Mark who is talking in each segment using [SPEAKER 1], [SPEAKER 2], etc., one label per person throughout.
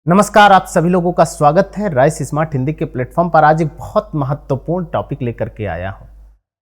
[SPEAKER 1] नमस्कार, आप सभी लोगों का स्वागत है राइस स्मार्ट हिंदी के प्लेटफॉर्म पर। आज एक बहुत महत्वपूर्ण टॉपिक लेकर के आया हूं।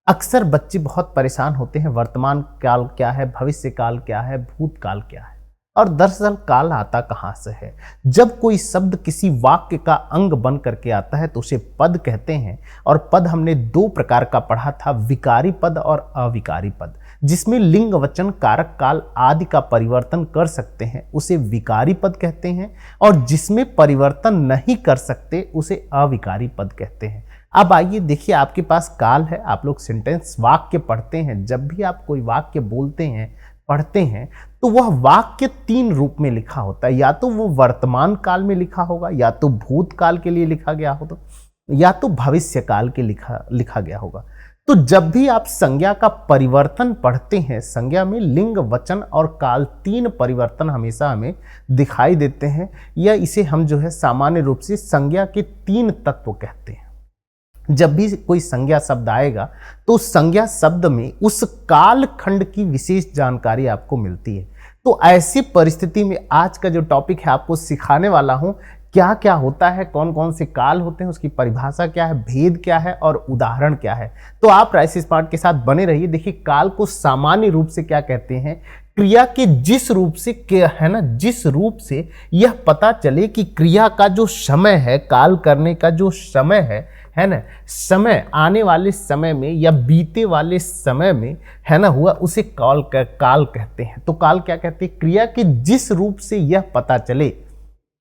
[SPEAKER 1] अक्सर बच्चे बहुत परेशान होते हैं, वर्तमान काल क्या है, भविष्य काल क्या है, भूतकाल क्या है, और दरअसल काल आता कहां से है। जब कोई शब्द किसी वाक्य का अंग बन करके आता है तो उसे पद कहते हैं। और पद हमने दो प्रकार का पढ़ा था, विकारी पद और अविकारी पद। जिसमें लिंग वचन कारक काल आदि का परिवर्तन कर सकते हैं उसे विकारी पद कहते हैं, और जिसमें परिवर्तन नहीं कर सकते उसे अविकारी पद कहते हैं। अब आइए देखिए, आपके पास काल है, आप लोग सेंटेंस वाक्य पढ़ते हैं। जब भी आप कोई वाक्य बोलते हैं, पढ़ते हैं, तो वह वाक्य तीन रूप में लिखा होता है। या तो वो वर्तमान काल में लिखा होगा, या तो भूतकाल के लिए लिखा गया होगा, या तो भविष्य काल के लिखा गया होगा। तो जब भी आप संज्ञा का परिवर्तन पढ़ते हैं, संज्ञा में लिंग वचन और काल तीन परिवर्तन हमेशा हमें दिखाई देते हैं, या इसे हम जो है सामान्य रूप से संज्ञा के तीन तत्व कहते हैं। जब भी कोई संज्ञा शब्द आएगा तो संज्ञा शब्द में उस काल खंड की विशेष जानकारी आपको मिलती है। तो ऐसी परिस्थिति में आज का जो टॉपिक है आपको सिखाने वाला हूं, क्या क्या होता है, कौन कौन से काल होते हैं, उसकी परिभाषा क्या है, भेद क्या है और उदाहरण क्या है। तो आप राइस स्मार्ट के साथ बने रहिए। देखिए, काल को सामान्य रूप से क्या कहते हैं, क्रिया के जिस रूप से है ना, जिस रूप से यह पता चले कि क्रिया का जो समय है, काल करने का जो समय है ना, समय आने वाले समय में या बीते वाले समय में है ना हुआ, उसे काल कहते हैं। तो काल क्या कहते हैं, क्रिया के जिस रूप से यह पता चले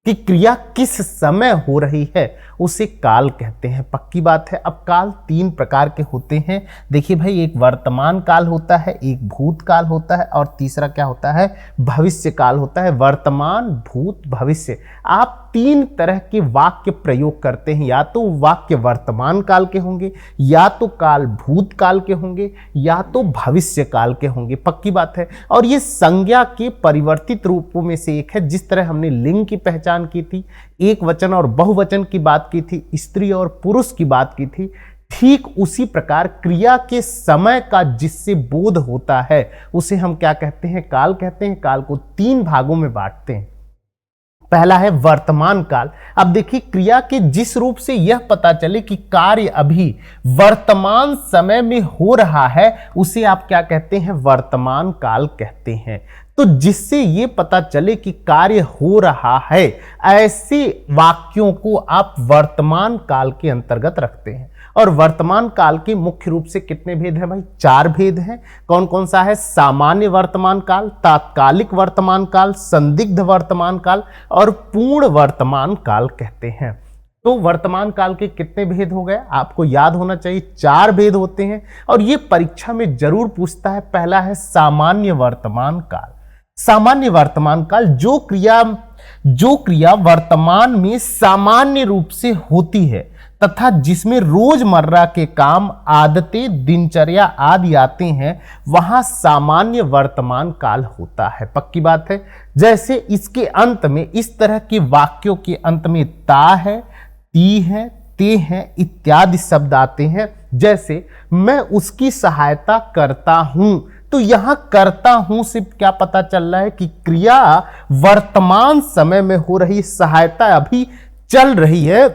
[SPEAKER 1] कि क्रिया किस समय हो रही है उसे काल कहते हैं। पक्की बात है। अब काल तीन प्रकार के होते हैं। देखिए भाई, एक वर्तमान काल होता है, एक भूतकाल होता है, और तीसरा क्या होता है, भविष्य काल होता है। वर्तमान, भूत, भविष्य, आप तीन तरह के वाक्य प्रयोग करते हैं। या तो वाक्य वर्तमान काल के होंगे, या तो काल भूतकाल के होंगे, या तो भविष्य काल के होंगे। पक्की बात है। और ये संज्ञा के परिवर्तित रूपों में से एक है। जिस तरह हमने लिंग की पहचान की थी, एक वचन और बहुवचन की बात की थी, स्त्री और पुरुष की बात की थी, ठीक उसी प्रकार क्रिया के समय का जिससे बोध होता है उसे हम क्या कहते हैं, काल कहते हैं। काल को तीन भागों में बांटते हैं। पहला है वर्तमान काल। अब देखिए, क्रिया के जिस रूप से यह पता चले कि कार्य अभी वर्तमान समय में हो रहा है उसे आप क्या कहते हैं, वर्तमान काल कहते हैं। तो जिससे ये पता चले कि कार्य हो रहा है, ऐसे वाक्यों को आप वर्तमान काल के अंतर्गत रखते हैं। और वर्तमान काल के मुख्य रूप से कितने भेद हैं भाई, चार भेद हैं। कौन कौन सा है, सामान्य वर्तमान काल, तात्कालिक वर्तमान काल, संदिग्ध वर्तमान काल और पूर्ण वर्तमान काल कहते हैं। तो वर्तमान काल के कितने भेद हो गए, आपको याद होना चाहिए, चार भेद होते हैं। और ये परीक्षा में जरूर पूछता है। पहला है सामान्य वर्तमान काल। सामान्य वर्तमान काल जो क्रिया वर्तमान में सामान्य रूप से होती है तथा जिसमें रोजमर्रा के काम, आदतें, दिनचर्या आदि आते हैं, वहां सामान्य वर्तमान काल होता है। पक्की बात है। जैसे इसके अंत में, इस तरह के वाक्यों के अंत में ता है, ती है, ते हैं इत्यादि शब्द आते हैं। जैसे मैं उसकी सहायता करता हूं, तो यहां करता हूं से क्या पता चल रहा है कि क्रिया वर्तमान समय में हो रही, सहायता अभी चल रही है।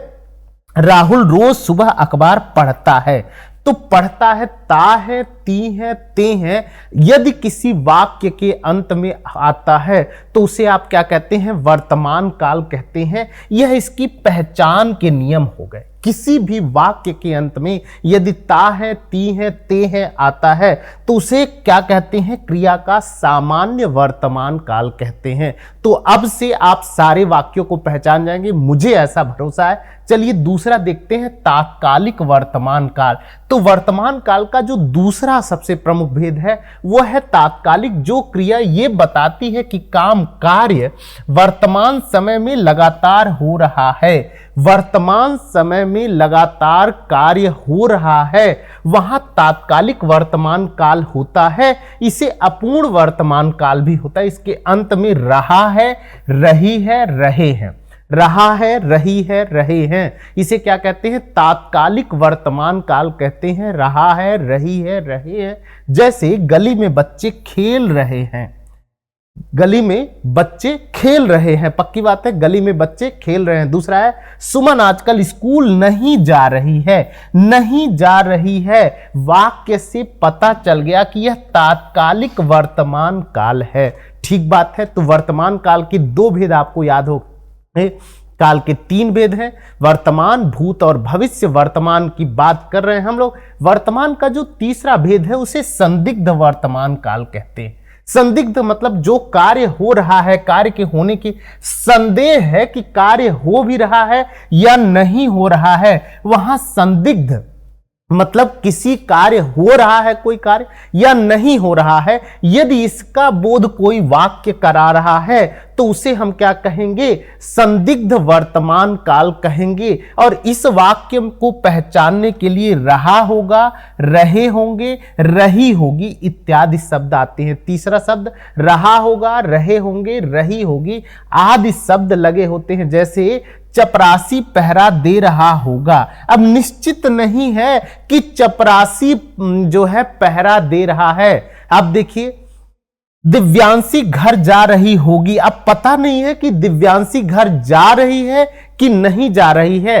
[SPEAKER 1] राहुल रोज सुबह अखबार पढ़ता है, तो पढ़ता है, ता है, ती है, ते हैं। यदि किसी वाक्य के अंत में आता है तो उसे आप क्या कहते हैं, वर्तमान काल कहते हैं। यह इसकी पहचान के नियम हो गए। किसी भी वाक्य के अंत में यदि ता है, ती है, ते है आता है तो उसे क्या कहते हैं, क्रिया का सामान्य वर्तमान काल कहते हैं। तो अब से आप सारे वाक्यों को पहचान जाएंगे, मुझे ऐसा भरोसा है। चलिए दूसरा देखते हैं, तात्कालिक वर्तमान काल। तो वर्तमान काल का जो दूसरा सबसे प्रमुख भेद है वो है तात्कालिक। जो क्रिया ये बताती है कि कार्य वर्तमान समय में लगातार हो रहा है, वर्तमान समय में लगातार कार्य हो रहा है, वहां तात्कालिक वर्तमान काल होता है। इसे अपूर्ण वर्तमान काल भी होता है। इसके अंत में रहा है, रही है, रहे हैं, रहा है, रही है, रहे हैं, इसे क्या कहते हैं, तात्कालिक वर्तमान काल कहते हैं। रहा है, रही है, रहे हैं। जैसे गली में बच्चे खेल रहे हैं, गली में बच्चे खेल रहे हैं, पक्की बात है, गली में बच्चे खेल रहे हैं। दूसरा है सुमन आजकल स्कूल नहीं जा रही है। नहीं जा रही है वाक्य से पता चल गया कि यह तात्कालिक वर्तमान काल है। ठीक बात है। तो वर्तमान काल के दो भेद आपको याद हो, काल के तीन भेद हैं, वर्तमान, भूत और भविष्य। वर्तमान की बात कर रहे हैं हम लोग। वर्तमान का जो तीसरा भेद है उसे संदिग्ध वर्तमान काल कहते हैं। संदिग्ध मतलब जो कार्य हो रहा है, कार्य के होने की संदेह है कि कार्य हो भी रहा है या नहीं हो रहा है, वहां संदिग्ध मतलब किसी कार्य हो रहा है कोई कार्य या नहीं हो रहा है, यदि इसका बोध कोई वाक्य करा रहा है तो उसे हम क्या कहेंगे? संदिग्ध वर्तमान काल कहेंगे। और इस वाक्य को पहचानने के लिए रहा होगा, रहे होंगे, रही होगी इत्यादि शब्द आते हैं। तीसरा शब्द रहा होगा, रहे होंगे, रही होगी आदि शब्द लगे होते हैं। जैसे चपरासी पहरा दे रहा होगा। अब निश्चित नहीं है कि चपरासी जो है पहरा दे रहा है। अब देखिए दिव्यांशी घर जा रही होगी। अब पता नहीं है कि दिव्यांशी घर जा रही है कि नहीं जा रही है।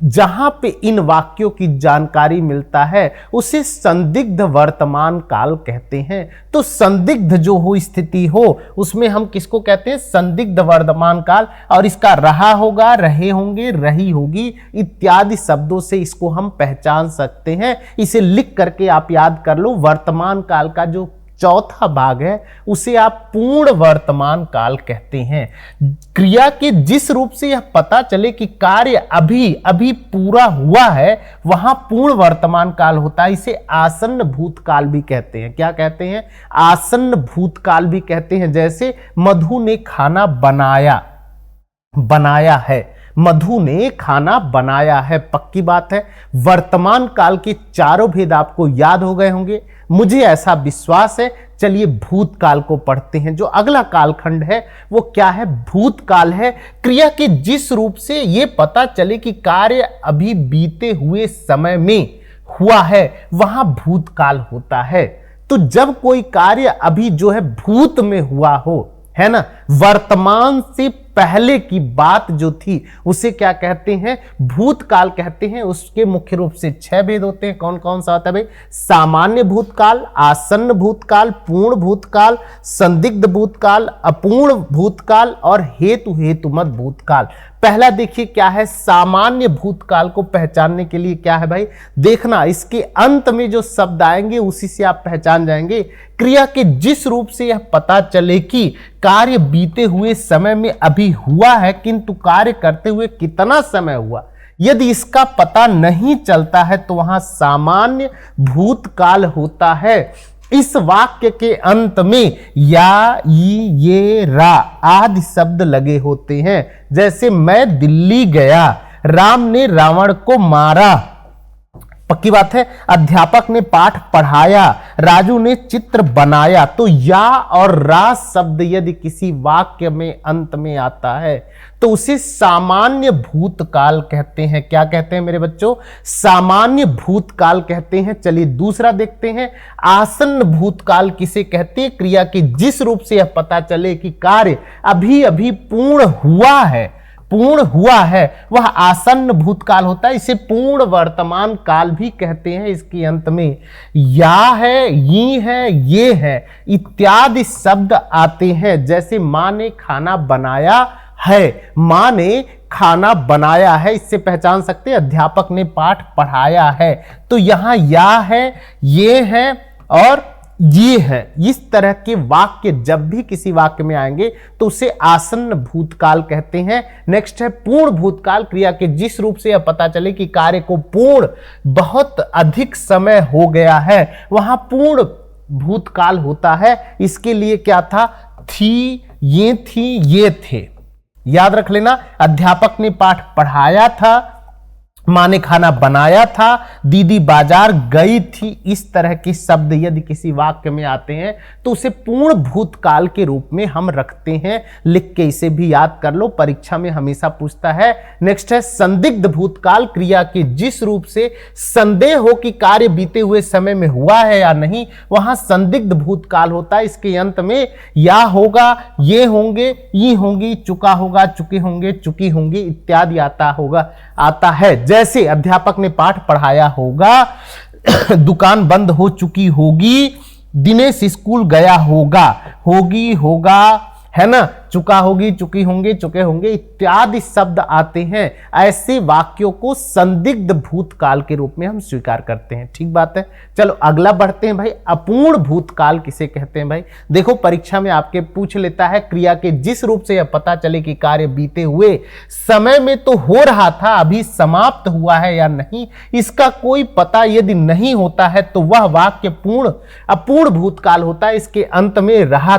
[SPEAKER 1] जहां पे इन वाक्यों की जानकारी मिलता है उसे संदिग्ध वर्तमान काल कहते हैं। तो संदिग्ध जो हो स्थिति हो उसमें हम किसको कहते हैं? संदिग्ध वर्तमान काल। और इसका रहा होगा, रहे होंगे, रही होगी इत्यादि शब्दों से इसको हम पहचान सकते हैं। इसे लिख करके आप याद कर लो। वर्तमान काल का जो चौथा भाग है उसे आप पूर्ण वर्तमान काल कहते हैं। क्रिया के जिस रूप से यह पता चले कि कार्य अभी अभी पूरा हुआ है वहां पूर्ण वर्तमान काल होता है। इसे आसन्न भूतकाल भी कहते हैं। क्या कहते हैं? आसन्न भूतकाल भी कहते हैं। जैसे मधु ने खाना बनाया है। मधु ने खाना बनाया है, पक्की बात है। वर्तमान काल के चारों भेद आपको याद हो गए होंगे, मुझे ऐसा विश्वास है। चलिए भूतकाल को पढ़ते हैं। जो अगला कालखंड है वो क्या है? भूतकाल है। क्रिया के जिस रूप से यह पता चले कि कार्य अभी बीते हुए समय में हुआ है वहां भूतकाल होता है। तो जब कोई कार्य अभी जो है भूत में हुआ हो, है ना, वर्तमान से पहले की बात जो थी उसे क्या कहते हैं? भूतकाल कहते हैं। उसके मुख्य रूप से 6 भेद होते हैं। कौन कौन सा होता है भाई? सामान्य भूतकाल, आसन्न भूतकाल, पूर्ण भूतकाल, संदिग्ध भूतकाल, अपूर्ण भूतकाल और हेतुमत भूतकाल। पहला देखिए क्या है? सामान्य भूतकाल को पहचानने के लिए क्या है भाई? देखना, इसके अंत में जो शब्द आएंगे उसी से आप पहचान जाएंगे। क्रिया के जिस रूप से यह पता चले कि कार्य बीते हुए समय में अभी हुआ है किंतु कार्य करते हुए कितना समय हुआ, यदि इसका पता नहीं चलता है तो वहां सामान्य भूतकाल होता है। इस वाक्य के अंत में या, ये, रा आदि शब्द लगे होते हैं। जैसे मैं दिल्ली गया, राम ने रावण को मारा, पक्की बात है। अध्यापक ने पाठ पढ़ाया, राजू ने चित्र बनाया। तो या और रा शब्द यदि किसी वाक्य में अंत में आता है तो उसे सामान्य भूतकाल कहते हैं। क्या कहते हैं मेरे बच्चों? सामान्य भूतकाल कहते हैं। चलिए दूसरा देखते हैं, आसन्न भूतकाल किसे कहते हैं? क्रिया के जिस रूप से यह पता चले कि कार्य अभी अभी पूर्ण हुआ है वह आसन्न भूतकाल होता है। इसे पूर्ण वर्तमान काल भी कहते हैं। इसके अंत में या है, ये है, ये है इत्यादि शब्द आते हैं। जैसे मां ने खाना बनाया है, मां ने खाना बनाया है, इससे पहचान सकते हैं। अध्यापक ने पाठ पढ़ाया है, तो यहां या है, ये है और ये है। इस तरह के वाक्य जब भी किसी वाक्य में आएंगे तो उसे आसन्न भूतकाल कहते हैं। नेक्स्ट है पूर्ण भूतकाल। क्रिया के जिस रूप से यह पता चले कि कार्य को पूर्ण बहुत अधिक समय हो गया है वहां पूर्ण भूतकाल होता है। इसके लिए क्या था? थी, ये थे, याद रख लेना। अध्यापक ने पाठ पढ़ाया था, माँ ने खाना बनाया था, दीदी बाजार गई थी। इस तरह के शब्द यदि किसी वाक्य में आते हैं तो उसे पूर्ण भूतकाल के रूप में हम रखते हैं। लिख के इसे भी याद कर लो, परीक्षा में हमेशा पूछता है। नेक्स्ट है संदिग्ध भूतकाल, क्रिया के जिस रूप से संदेह हो कि कार्य बीते हुए समय में हुआ है या नहीं, वहां संदिग्ध भूतकाल होता है। इसके अंत में या होगा, ये होंगे, ये होंगी, चुका होगा, चुके होंगे, चुकी होंगी इत्यादि आता है। जैसे अध्यापक ने पाठ पढ़ाया होगा, दुकान बंद हो चुकी होगी, दिनेश स्कूल गया होगा, होगी, होगा, है ना, चुका होगी, चुकी होंगे, चुके होंगे इत्यादि शब्द आते हैं। ऐसे वाक्यों को संदिग्ध भूतकाल के रूप में हम स्वीकार करते हैं। ठीक बात है। चलो अगला बढ़ते हैं भाई। अपूर्ण भूतकाल किसे कहते हैं भाई? देखो परीक्षा में आपके पूछ लेता है, क्रिया के जिस रूप से यह पता चले कि कार्य बीते हुए समय में तो हो रहा था, अभी समाप्त हुआ है या नहीं, इसका कोई पता यदि नहीं होता है तो वह वाक्य अपूर्ण भूतकाल होता है। इसके अंत में रहा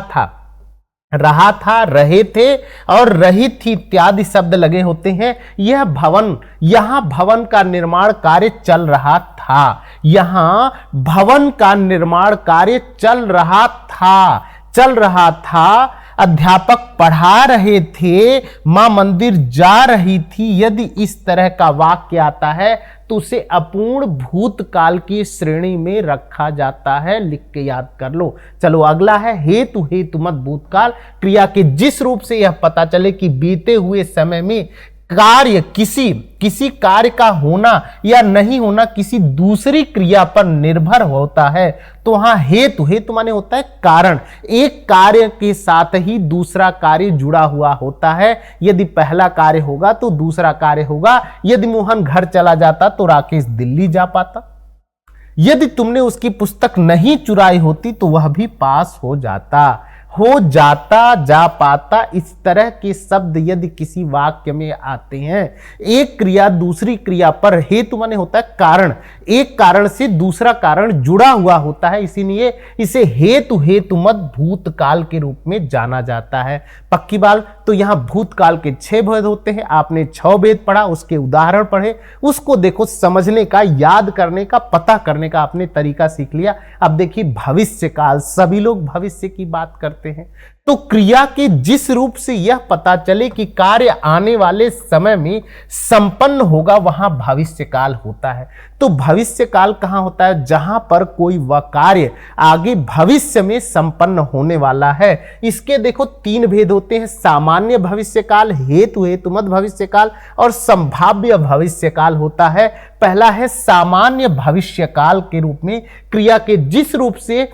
[SPEAKER 1] था, रहे थे और रही थी इत्यादि शब्द लगे होते हैं। यहां भवन का निर्माण कार्य चल रहा था, यहां भवन का निर्माण कार्य चल रहा था। अध्यापक पढ़ा रहे थे, मां मंदिर जा रही थी। यदि इस तरह का वाक्य आता है तो उसे अपूर्ण भूतकाल की श्रेणी में रखा जाता है। लिख के याद कर लो। चलो अगला है हेतुमत भूतकाल, क्रिया के जिस रूप से यह पता चले कि बीते हुए समय में कार्य किसी कार्य का होना या नहीं होना किसी दूसरी क्रिया पर निर्भर होता है। तो वहां हेतु माने होता है कारण। एक कार्य के साथ ही दूसरा कार्य जुड़ा हुआ होता है। यदि पहला कार्य होगा तो दूसरा कार्य होगा। यदि मोहन घर चला जाता तो राकेश दिल्ली जा पाता। यदि तुमने उसकी पुस्तक नहीं चुराई होती तो वह भी पास हो जाता, जा पाता। इस तरह के शब्द यदि किसी वाक्य में आते हैं, एक क्रिया दूसरी क्रिया पर, हेतु माने होता है कारण, एक कारण से दूसरा कारण जुड़ा हुआ होता है, इसीलिए इसे हेतुमत भूतकाल के रूप में जाना जाता है। पक्की बात। तो यहां भूतकाल के 6 भेद होते हैं। आपने 6 भेद पढ़ा, उसके उदाहरण पढ़े, उसको देखो, समझने का, याद करने का, पता करने का आपने तरीका सीख लिया। अब देखिए भविष्यकाल, सभी लोग भविष्य की बात करते हैं। तो क्रिया के जिस रूप से यह पता चले कि कार्य आने वाले समय में संपन्न होगा, वहां भविष्यकाल होता है। तो भविष्यकाल कहां होता है? जहां पर कोई वह कार्य आगे भविष्य में संपन्न होने वाला है। इसके देखो 3 भेद होते हैं, सामान्य भविष्यकाल, हेतुमत भविष्यकाल और संभाव्य भविष्यकाल होता है। पहला है सामान्य भविष्यकाल के रूप में, क्रिया के जिस रूप से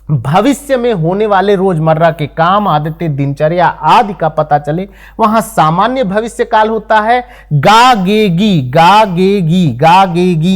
[SPEAKER 1] भविष्य में होने वाले रोजमर्रा के काम, आदतें, दिनचर्या आदि का पता चले, वहां सामान्य भविष्य काल होता है। गागेगी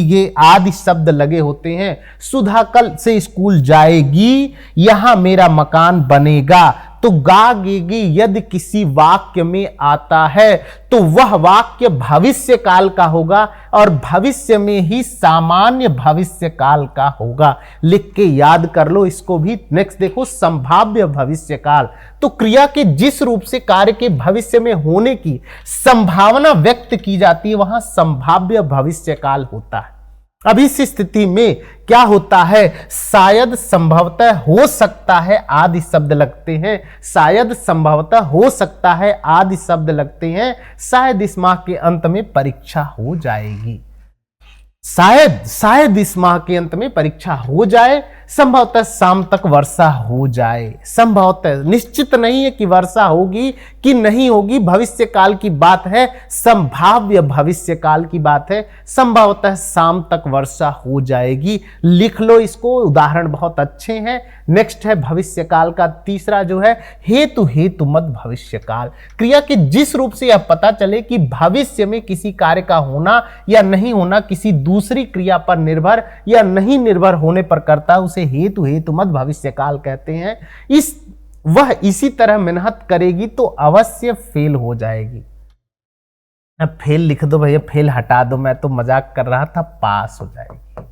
[SPEAKER 1] गे आदि शब्द लगे होते हैं। सुधा कल से स्कूल जाएगी, यहां मेरा मकान बनेगा। तो गागेगी यदि किसी वाक्य में आता है तो वह वाक्य भविष्य काल का होगा और भविष्य में ही सामान्य भविष्य काल का होगा। लिख के याद कर लो इसको भी। नेक्स्ट देखो संभाव्य भविष्य काल। तो क्रिया के जिस रूप से कार्य के भविष्य में होने की संभावना व्यक्त की जाती है, वहां संभाव्य भविष्य काल होता है। अब इस स्थिति में क्या होता है? शायद, संभवतः, हो सकता है आदि शब्द लगते हैं। शायद, संभवतः, हो सकता है आदि शब्द लगते हैं। शायद इस माह के अंत में परीक्षा हो जाएगी। शायद इस माह के अंत में परीक्षा हो जाए। संभवतः शाम तक वर्षा हो जाए। संभवतः, निश्चित नहीं है कि वर्षा होगी कि नहीं होगी, भविष्य काल की बात है, संभाव्य भविष्य काल की बात है। संभवतः शाम तक वर्षा हो जाएगी। लिख लो इसको, उदाहरण बहुत अच्छे हैं। नेक्स्ट है भविष्य काल का तीसरा जो है हेतुमत भविष्य काल। क्रिया के जिस रूप से यह पता चले कि भविष्य में किसी कार्य का होना या नहीं होना किसी दूसरी क्रिया पर निर्भर या नहीं निर्भर होने पर करता है, उसे हेतुमत भविष्य काल कहते हैं। वह इसी तरह मेहनत करेगी तो अवश्य फेल हो जाएगी। अब फेल लिख दो भैया, फेल हटा दो, मैं तो मजाक कर रहा था, पास हो जाएगी।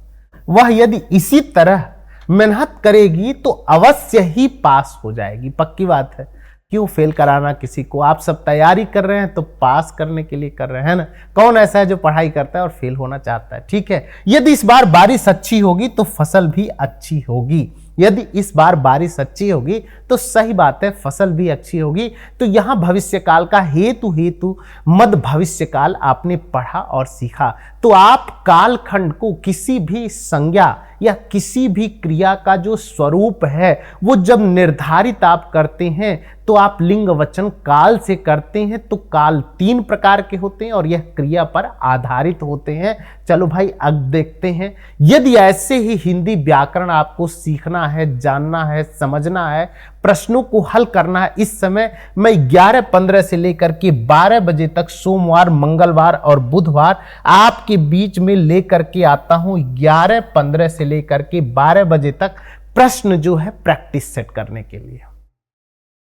[SPEAKER 1] वह यदि इसी तरह मेहनत करेगी तो अवश्य ही पास हो जाएगी। पक्की बात है। क्यों फेल कराना किसी को। आप सब तैयारी कर रहे हैं तो पास करने के लिए कर रहे हैं ना। कौन ऐसा है जो पढ़ाई करता है और फेल होना चाहता है। ठीक है, यदि इस बार बारिश अच्छी होगी तो फसल भी अच्छी होगी। यदि इस बार बारिश अच्छी होगी तो सही बात है, फसल भी अच्छी होगी। तो यहां भविष्य काल का हेतु मद भविष्य काल आपने पढ़ा और सीखा। तो आप कालखंड को किसी भी संज्ञा या किसी भी क्रिया का जो स्वरूप है वो जब निर्धारित आप करते हैं तो आप लिंग वचन काल से करते हैं। तो काल 3 प्रकार के होते हैं और यह क्रिया पर आधारित होते हैं। चलो भाई अब देखते हैं। यदि ऐसे ही हिंदी व्याकरण आपको सीखना है, जानना है, समझना है, प्रश्नों को हल करना है, इस समय मैं 11:15 से लेकर के 12 बजे तक सोमवार, मंगलवार और बुधवार आपके बीच में लेकर के आता हूं। 11:15 से लेकर के 12 बजे तक प्रश्न जो है प्रैक्टिस सेट करने के लिए।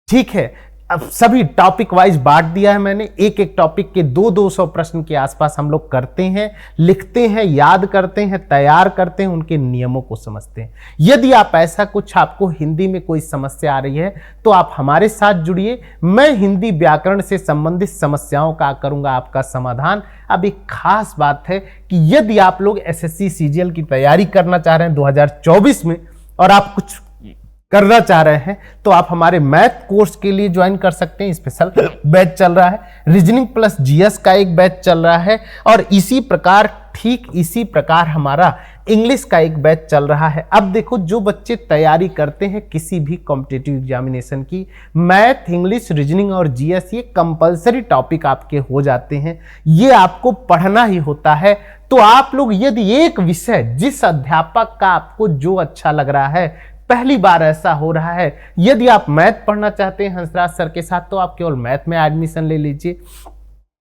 [SPEAKER 1] ठीक है, अब सभी टॉपिक वाइज बांट दिया है मैंने। एक एक टॉपिक के 200 प्रश्न के आसपास हम लोग करते हैं, लिखते हैं, याद करते हैं, तैयार करते हैं, उनके नियमों को समझते हैं। यदि आप ऐसा कुछ आपको हिंदी में कोई समस्या आ रही है तो आप हमारे साथ जुड़िए। मैं हिंदी व्याकरण से संबंधित समस्याओं का करूंगा आपका समाधान। अब एक खास बात है कि यदि आप लोग SSC CGL की तैयारी करना चाह रहे हैं 2024 में और आप कुछ करना चाह रहे हैं तो आप हमारे मैथ कोर्स के लिए ज्वाइन कर सकते हैं। स्पेशल बैच चल रहा है, रीजनिंग प्लस GS का एक बैच चल रहा है और इसी प्रकार ठीक इसी प्रकार हमारा इंग्लिश का एक बैच चल रहा है। अब देखो, जो बच्चे तैयारी करते हैं किसी भी कॉम्पिटिटिव एग्जामिनेशन की, मैथ, इंग्लिश, रीजनिंग और GS ये कंपलसरी टॉपिक आपके हो जाते हैं। ये आपको पढ़ना ही होता है। तो आप लोग यदि एक विषय जिस अध्यापक का आपको जो अच्छा लग रहा है, पहली बार ऐसा हो रहा है, यदि आप मैथ पढ़ना चाहते हैं हंसराज सर के साथ तो आप केवल मैथ में एडमिशन ले लीजिए।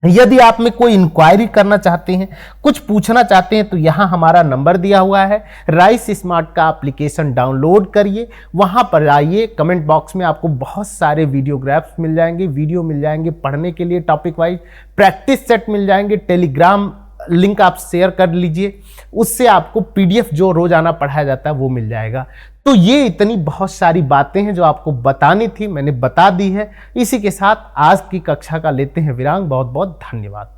[SPEAKER 1] यदि आप में कोई इंक्वायरी करना चाहते हैं, कुछ पूछना चाहते हैं तो यहां हमारा नंबर दिया हुआ है। राइस स्मार्ट का एप्लीकेशन डाउनलोड करिए, वहां पर आइए, कमेंट बॉक्स में आपको बहुत सारे वीडियोग्राफ्स मिल जाएंगे, वीडियो मिल जाएंगे पढ़ने के लिए टॉपिक वाइज, प्रैक्टिस सेट मिल जाएंगे, टेलीग्राम लिंक आप शेयर कर लीजिए, उससे आपको PDF जो रोजाना पढ़ाया जाता है वो मिल जाएगा। तो ये इतनी बहुत सारी बातें हैं जो आपको बतानी थी, मैंने बता दी है। इसी के साथ आज की कक्षा का लेते हैं विराम। बहुत बहुत धन्यवाद।